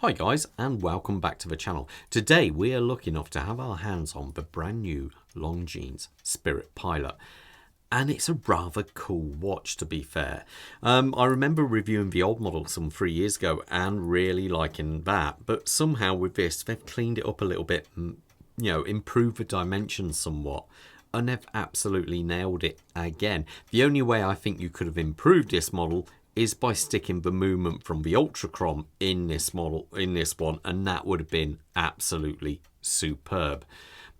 Hi guys, and welcome back to the channel. Today we are lucky enough to have our hands on the brand new Longines Spirit Pilot, and it's a rather cool watch, to be fair. I remember reviewing the old model some 3 years ago and really liking that, but somehow with this they've cleaned it up a little bit, improved the dimensions somewhat, and they've absolutely nailed it again. The only way I think you could have improved this model is by sticking the movement from the Ultrachron in this one, and that would have been absolutely superb.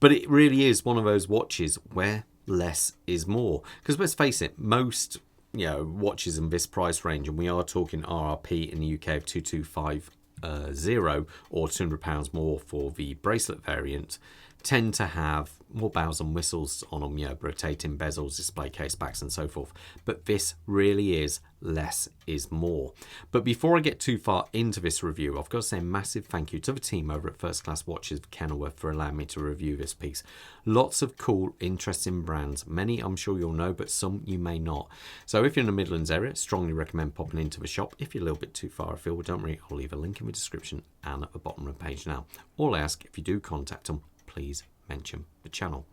But it really is one of those watches where less is more, because let's face it, most watches in this price range, and we are talking RRP in the UK of 2250 or £200 more for the bracelet variant, tend to have more bells and whistles on them, rotating bezels, display case backs and so forth. But this really is less is more. But before I get too far into this review, I've got to say a massive thank you to the team over at First Class Watches Kenilworth for allowing me to review this piece. Lots of cool, interesting brands. Many I'm sure you'll know, but some you may not. So if you're in the Midlands area, strongly recommend popping into the shop. If you're a little bit too far afield, don't worry, I'll leave a link in the description and at the bottom of the page now. All I ask, if you do contact them, please mention the channel.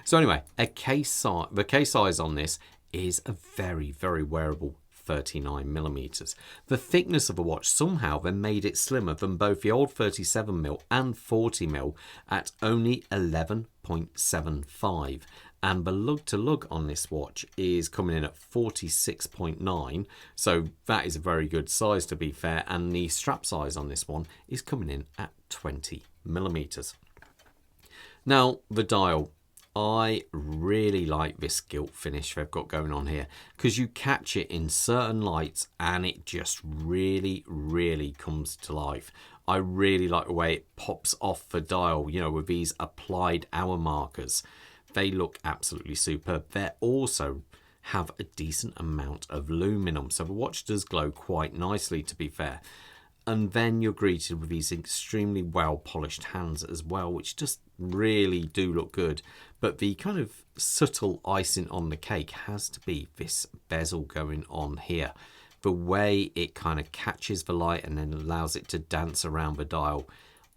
So anyway, the case size on this is a very, very wearable 39mm. The thickness of the watch somehow then made it slimmer than both the old 37mm and 40mm at only 11.75. And the lug to lug on this watch is coming in at 46.9, so that is a very good size, to be fair, and the strap size on this one is coming in at 20mm. Now, the dial, I really like this gilt finish they've got going on here, because you catch it in certain lights and it just really, really comes to life. I really like the way it pops off the dial, with these applied hour markers. They look absolutely superb. They also have a decent amount of luminum, so the watch does glow quite nicely, to be fair. And then you're greeted with these extremely well polished hands as well, which just really do look good. But the kind of subtle icing on the cake has to be this bezel going on here. The way it kind of catches the light and then allows it to dance around the dial.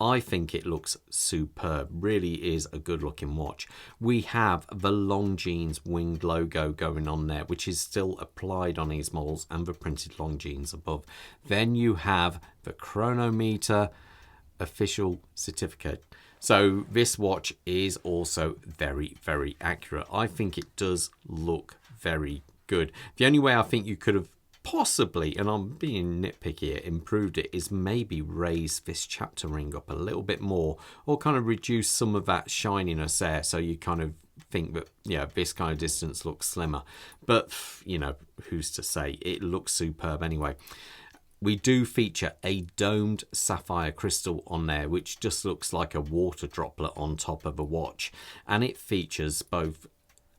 I think it looks superb. Really is a good looking watch. We have the Longines winged logo going on there, which is still applied on these models, and the printed Longines above. Then you have the chronometer official certificate. So this watch is also very, very accurate. I think it does look very good. The only way I think you could have possibly, and I'm being nitpicky here, improved it is maybe raise this chapter ring up a little bit more, or kind of reduce some of that shininess there, so you kind of think that this kind of distance looks slimmer. But who's to say? It looks superb anyway. We do feature a domed sapphire crystal on there, which just looks like a water droplet on top of a watch, and it features both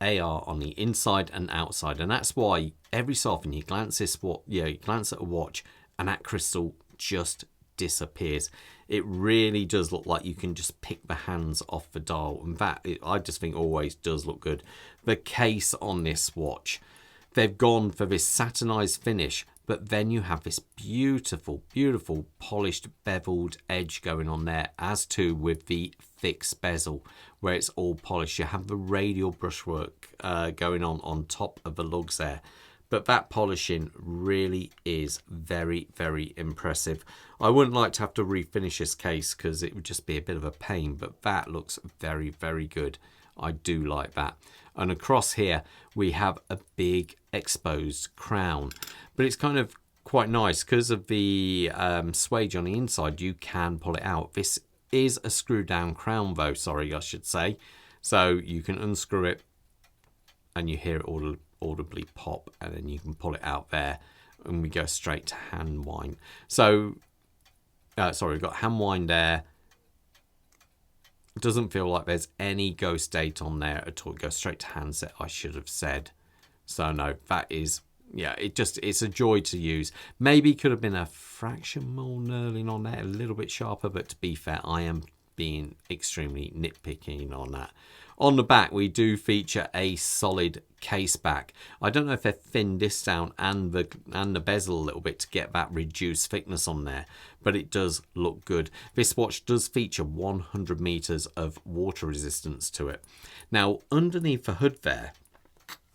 AR on the inside and outside, and that's why every so often you glance at a watch and that crystal just disappears. It really does look like you can just pick the hands off the dial, and I just think always does look good. The case on this watch, they've gone for this satinized finish, but then you have this beautiful, beautiful polished beveled edge going on there, as too with the fixed bezel where it's all polished. You have the radial brushwork going on top of the lugs there. But that polishing really is very, very impressive. I wouldn't like to have to refinish this case because it would just be a bit of a pain, but that looks very, very good. I do like that. And across here we have a big exposed crown, but it's kind of quite nice because of the swage on the inside. You can pull it out. This is a screw down crown though, sorry, I should say. So you can unscrew it and you hear it audibly pop, and then you can pull it out there, and we go straight to hand wind. So sorry, we've got hand wind there. It doesn't feel like there's any ghost date on there at all. It goes straight to handset, I should have said. So no, that is, it's a joy to use. Maybe could have been a fraction more knurling on there, a little bit sharper, but to be fair, I am being extremely nitpicking on that. On the back, we do feature a solid case back. I don't know if they've thinned this down and the bezel a little bit to get that reduced thickness on there, but it does look good. This watch does feature 100 meters of water resistance to it. Now, underneath the hood there,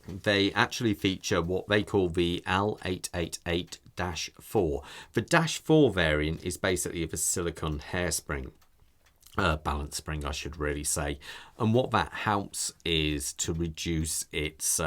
they actually feature what they call the L888-4. The -4 variant is basically the silicone hairspring. Balance spring, I should really say. And what that helps is to reduce its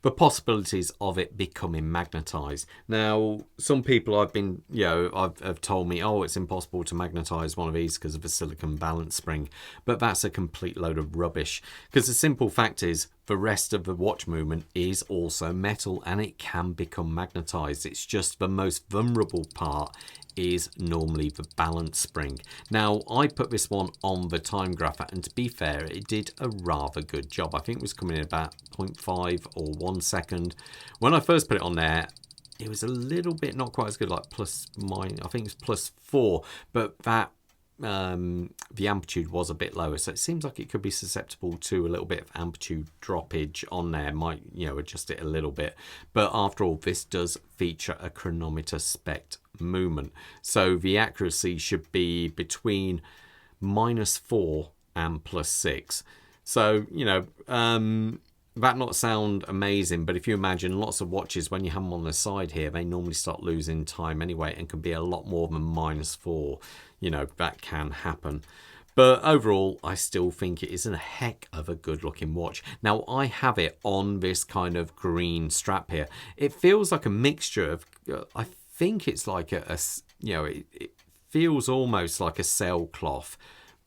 the possibilities of it becoming magnetized. Now, some people I've been, have told me, oh, it's impossible to magnetize one of these because of a silicone balance spring. But that's a complete load of rubbish, because the simple fact is the rest of the watch movement is also metal and it can become magnetized. It's just the most vulnerable part is normally the balance spring. Now, I put this one on the time graph, and to be fair, it did a rather good job. I think it was coming in about 0.5 or 1 second. When I first put it on there, it was a little bit not quite as good, like I think it was +4, but that the amplitude was a bit lower, so it seems like it could be susceptible to a little bit of amplitude droppage on there. Might adjust it a little bit, but after all, this does feature a chronometer spec movement, so the accuracy should be between -4 and +6. So that not sound amazing, but if you imagine lots of watches, when you have them on the side here, they normally start losing time anyway and can be a lot more than -4. That can happen. But overall, I still think it is a heck of a good looking watch. Now, I have it on this kind of green strap here. It feels like a mixture of, I think it's like it feels almost like a sailcloth,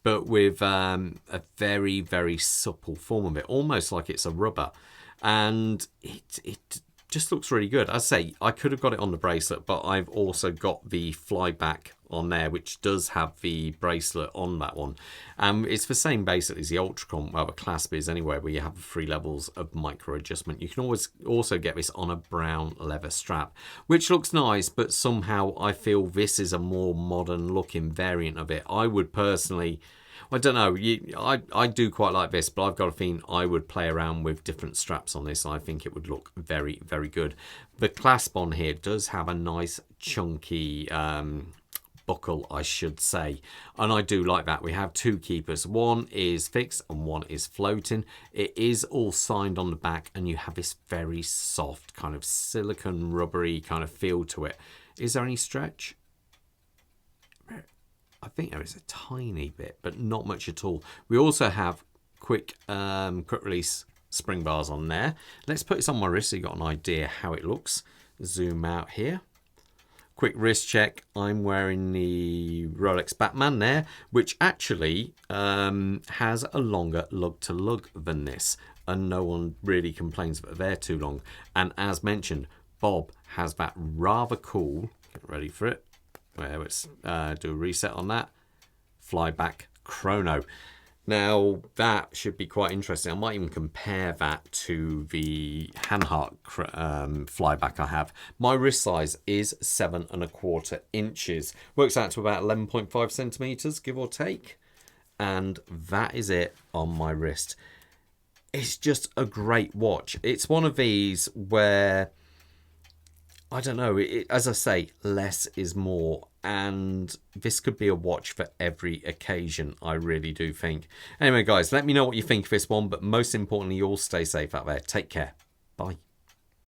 but with a very, very supple form of it, almost like it's a rubber. And it just looks really good. I say I could have got it on the bracelet, but I've also got the flyback on there, which does have the bracelet on that one. It's the same basically as the Ultracon, well, the clasp is anyway, where you have 3 levels of micro adjustment. You can always also get this on a brown leather strap, which looks nice, but somehow I feel this is a more modern looking variant of it. I would personally, I don't know, I do quite like this, but I've got a feeling I would play around with different straps on this. I think it would look very, very good. The clasp on here does have a nice chunky buckle, I should say, and I do like that. We have 2 keepers. One is fixed and one is floating. It is all signed on the back, and you have this very soft kind of silicone rubbery kind of feel to it. Is there any stretch? I think there is a tiny bit, but not much at all. We also have quick release spring bars on there. Let's put this on my wrist so you've got an idea how it looks. Zoom out here. Quick wrist check. I'm wearing the Rolex Batman there, which actually has a longer lug to lug than this, and no one really complains that they're too long. And as mentioned, Bob has that rather cool, get ready for it, let's do a reset on that, flyback chrono. Now, that should be quite interesting. I might even compare that to the Hanhart flyback I have. My wrist size is 7¼ inches. Works out to about 11.5 centimeters, give or take. And that is it on my wrist. It's just a great watch. It's one of these where, I don't know, as I say, less is more, and this could be a watch for every occasion, I really do think. Anyway, guys, let me know what you think of this one, but most importantly, you all stay safe out there. Take care. Bye.